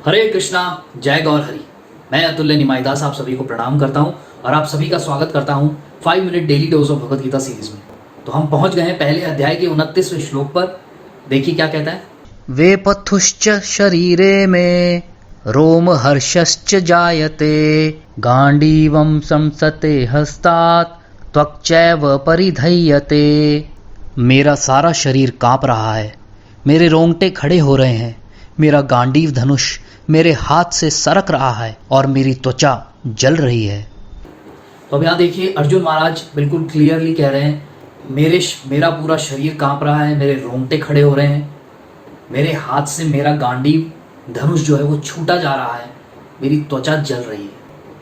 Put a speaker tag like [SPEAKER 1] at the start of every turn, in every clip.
[SPEAKER 1] हरे कृष्णा, जय गौर हरि। मैं अतुल्य निमाईदास आप सभी को प्रणाम करता हूं और आप सभी का स्वागत करता हूं 5 minute daily dose of Bhagavad Gita series में। तो हम पहुंच गए हैं पहले अध्याय के 29वें श्लोक पर। देखिए क्या कहता है।
[SPEAKER 2] वे पथुश्च शरीरे में रोम हर्षश्च जायते गांडीवं संसते हस्तात् त्वक्चैव परिधय्यते। मेरा सारा शरीर कांप रहा है, मेरे रोंगटे खड़े हो रहे हैं, मेरा गांडीव धनुष मेरे हाथ से सरक रहा है और मेरी त्वचा जल रही है।
[SPEAKER 1] तो अब यहाँ देखिए अर्जुन महाराज बिल्कुल क्लियरली कह रहे हैं मेरा पूरा शरीर कांप रहा है, मेरे रोंगटे खड़े हो रहे हैं, मेरे हाथ से मेरा गांडीव धनुष जो है वो छूटा जा रहा है, मेरी त्वचा जल रही है।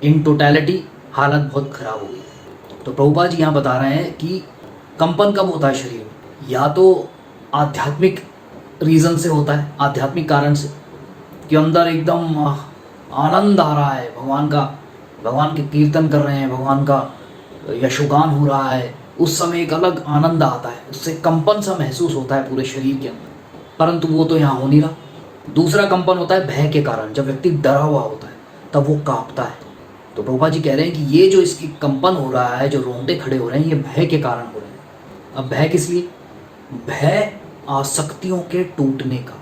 [SPEAKER 1] इन टोटैलिटी हालत बहुत खराब हो गई। तो प्रभुपाद जी यहाँ बता रहे हैं कि कंपन कब होता है शरीर में, या तो आध्यात्मिक रीज़न से होता है, आध्यात्मिक कारण से, कि अंदर एकदम आनंद आ रहा है, भगवान के कीर्तन कर रहे हैं, भगवान का यशोगान हो रहा है, उस समय एक अलग आनंद आता है, उससे कंपन सा महसूस होता है पूरे शरीर के अंदर। परंतु वो तो यहाँ हो नहीं रहा। दूसरा कंपन होता है भय के कारण, जब व्यक्ति डरा हुआ होता है तब वो कांपता है। तो प्रभुपाद जी कह रहे हैं कि ये जो इसकी कंपन हो रहा है, जो रोंगटे खड़े हो रहे हैं, ये भय के कारण हो रहे हैं। अब भय किस लिए? भय आसक्तियों के टूटने का,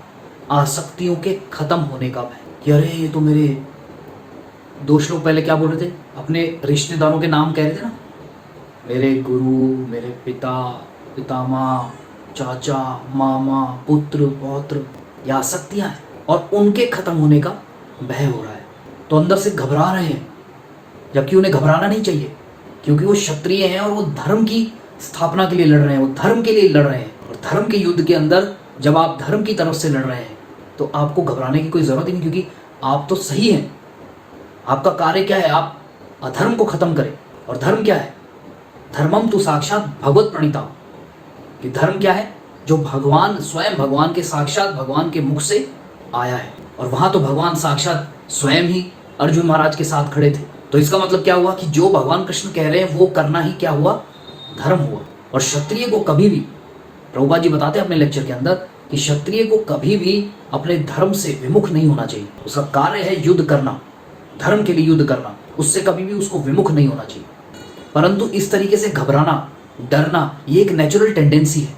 [SPEAKER 1] आसक्तियों के खत्म होने का भय। कि अरे ये तो मेरे 2 श्लोक पहले क्या बोल रहे थे, अपने रिश्तेदारों के नाम कह रहे थे ना, मेरे गुरु, मेरे पिता, पितामह, चाचा, मामा, पुत्र, पौत्र, ये आसक्तियां हैं और उनके खत्म होने का भय हो रहा है। तो अंदर से घबरा रहे हैं, जबकि उन्हें घबराना नहीं चाहिए, क्योंकि वो क्षत्रिय हैं और वो धर्म की स्थापना के लिए लड़ रहे हैं, वो धर्म के लिए लड़ रहे हैं। और धर्म के युद्ध के अंदर जब आप धर्म की तरफ से लड़ रहे हैं तो आपको घबराने की कोई ज़रूरत ही नहीं, क्योंकि आप तो सही हैं। आपका कार्य क्या है? आप अधर्म को खत्म करें। और धर्म क्या है? धर्मम तो साक्षात भगवत प्रणीता। कि धर्म क्या है? जो भगवान स्वयं, भगवान के साक्षात भगवान के मुख से आया है। और वहाँ तो भगवान साक्षात स्वयं ही अर्जुन महाराज के साथ खड़े थे। तो इसका मतलब क्या हुआ कि जो भगवान कृष्ण कह रहे हैं वो करना ही क्या हुआ? धर्म हुआ। और क्षत्रिय को कभी भी, प्रभुपाद जी बताते हैं अपने लेक्चर के अंदर, कि क्षत्रिय को कभी भी अपने धर्म से विमुख नहीं होना चाहिए। उसका कार्य है युद्ध करना, धर्म के लिए युद्ध करना, उससे कभी भी उसको विमुख नहीं होना चाहिए। परंतु इस तरीके से घबराना, डरना, ये एक नेचुरल टेंडेंसी है,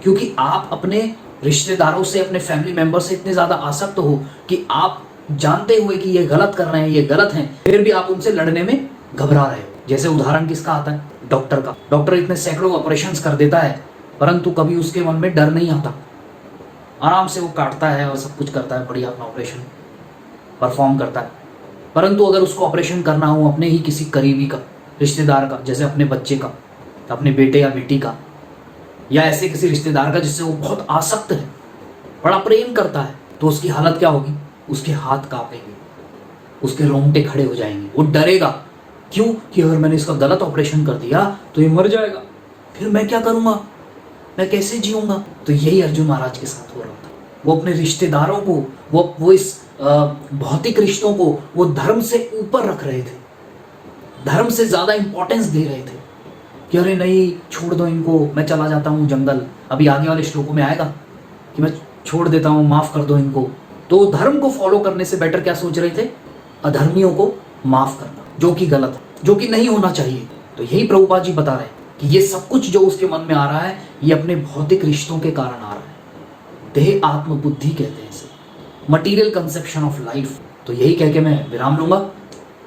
[SPEAKER 1] क्योंकि आप अपने रिश्तेदारों से, अपने फैमिली मेंबर से इतने ज़्यादा आसक्त हो कि आप जानते हुए कि ये गलत कर रहे हैं, ये गलत हैं, फिर भी आप उनसे लड़ने में घबरा रहे हो। जैसे उदाहरण किसका आता है? डॉक्टर का। डॉक्टर इतने सैकड़ों ऑपरेशंस कर देता है, परंतु कभी उसके मन में डर नहीं आता। आराम से वो काटता है और सब कुछ करता है, बढ़िया अपना ऑपरेशन परफॉर्म करता है। परंतु अगर उसको ऑपरेशन करना हो अपने ही किसी करीबी का, रिश्तेदार का, जैसे अपने बच्चे का, अपने बेटे या बेटी का, या ऐसे किसी रिश्तेदार का जिससे वो बहुत आसक्त है, बड़ा प्रेम करता है, तो उसकी हालत क्या होगी? उसके हाथ कांपेंगे, उसके रोंगटे खड़े हो जाएंगे, वो डरेगा। क्यों? कि अगर मैंने इसका गलत ऑपरेशन कर दिया तो ये मर जाएगा, फिर मैं क्या करूँगा, मैं कैसे जीऊँगा? तो यही अर्जुन महाराज के साथ हो रहा था। वो अपने रिश्तेदारों को, वो इस भौतिक रिश्तों को वो धर्म से ऊपर रख रहे थे, धर्म से ज़्यादा इंपॉर्टेंस दे रहे थे। कि अरे नहीं, छोड़ दो इनको, मैं चला जाता हूँ जंगल। अभी आगे वाले श्लोकों में आएगा कि मैं छोड़ देता हूँ, माफ़ कर दो इनको। तो धर्म को फॉलो करने से बेटर क्या सोच रहे थे? अधर्मियों को माफ़ करना, जो कि गलत है, जो कि नहीं होना चाहिए। तो यही प्रभुपाद जी बता रहे हैं कि ये सब कुछ जो उसके मन में आ रहा है, ये अपने भौतिक रिश्तों के कारण आ रहा है। देह आत्म बुद्धि कहते हैं इसे, मटीरियल कंसेप्शन ऑफ लाइफ। तो यही कह के मैं विराम लूंगा।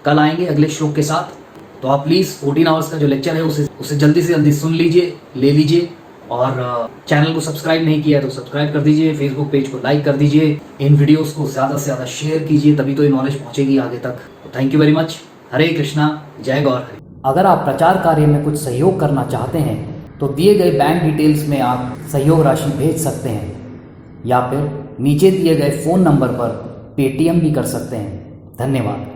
[SPEAKER 1] कल आएंगे अगले श्लोक के साथ। तो आप प्लीज़ 14 आवर्स का जो लेक्चर है उसे जल्दी से जल्दी सुन लीजिए, ले लीजिए। और चैनल को सब्सक्राइब नहीं किया है तो सब्सक्राइब कर दीजिए, फेसबुक पेज को लाइक कर दीजिए, इन वीडियोस को ज़्यादा से ज़्यादा शेयर कीजिए, तभी तो ये नॉलेज पहुँचेगी आगे तक। तो थैंक यू वेरी मच। हरे कृष्णा, जय गौर हरि।
[SPEAKER 3] अगर आप प्रचार कार्य में कुछ सहयोग करना चाहते हैं तो दिए गए बैंक डिटेल्स में आप सहयोग राशि भेज सकते हैं, या फिर नीचे दिए गए फ़ोन नंबर पर पेटीएम भी कर सकते हैं। धन्यवाद।